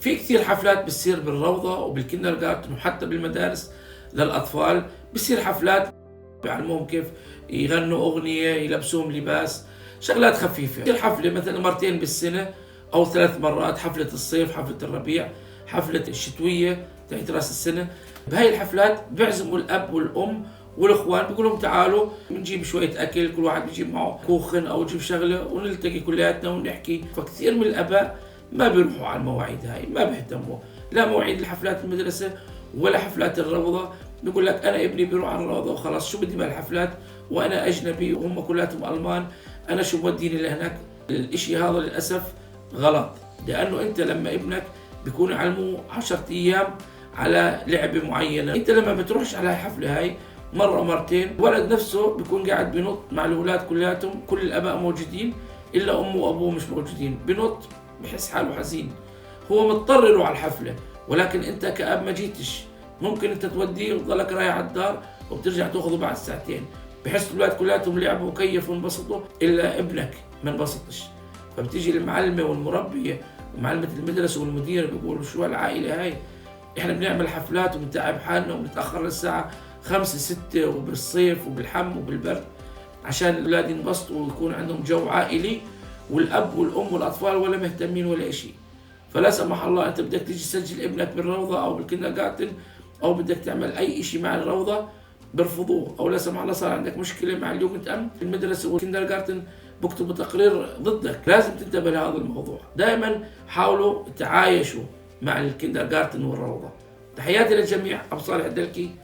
في كثير حفلات بتصير بالروضة وبالكندر جارتن وحتى بالمدارس للأطفال. بتصير حفلات بيعلموهم كيف يغنوا أغنية، يلبسوهم لباس، شغلات خفيفة. بتصير حفلة مثلا مرتين بالسنة أو 3 مرات، حفلة الصيف، حفلة الربيع، حفلة الشتوية تحت رأس السنة. بهاي الحفلات بيعزموا الأب والأم والاخوان، بيقول لهم تعالوا بنجيب شويه اكل، كل واحد بيجيب معه كوخن او يجيب شغله ونلتقي كلياتنا ونحكي. فكثير من الاباء ما بيروحوا على المواعيد هاي، ما بيهتموا لا مواعيد الحفلات المدرسه ولا حفلات الروضه. بيقول لك انا ابني بيروح على الروضه وخلاص، شو بدي بهالحفلات وانا اجنبي وهم كلاتهم المان، انا شو بوديني لهناك؟ الاشي هذا للاسف غلط، لانه انت لما ابنك بيكون يعلموه 10 ايام على لعبه معينه، انت لما بتروحش على الحفله هاي مرة مرتين، الولد نفسه بيكون قاعد بينط مع الأولاد كلياتهم، كل الآباء موجودين إلا أمه وأبوه مش موجودين، بينط بحس حاله حزين، هو مضطر يروح على الحفلة، ولكن أنت كأب ما جيتش، ممكن أنت توديه وتضلك رايح على الدار وبترجع تاخذه بعد ساعتين، بحس الأولاد كلياتهم لعبوا وكيفوا وانبسطوا إلا ابنك ما انبسطش. فبتيجي المعلمة والمربية ومعلمة المدرسة والمدير بيقولوا شو العائلة هاي، إحنا بنعمل حفلات وبنتعب حالنا وبنتأخر للساعة 5 6 وبالصيف وبالحم وبالبرد عشان الأولاد ينبسطوا ويكون عندهم جو عائلي، والأب والأم والأطفال ولا مهتمين ولا إشي. فلا سمح الله أنت بدك تيجي تسجل ابنك بالروضة أو بالكندر جارتن أو بدك تعمل أي إشي مع الروضة بيرفضوه، أو لا سمح الله صار عندك مشكلة مع اليوجند أمن في المدرسة والكندر جارتن بكتبوا تقرير ضدك. لازم تنتبه لهذا الموضوع. دائما حاولوا تعايشوا مع الكندر جارتن والروضة. تحياتي للجميع. أبو صالح الدلكي.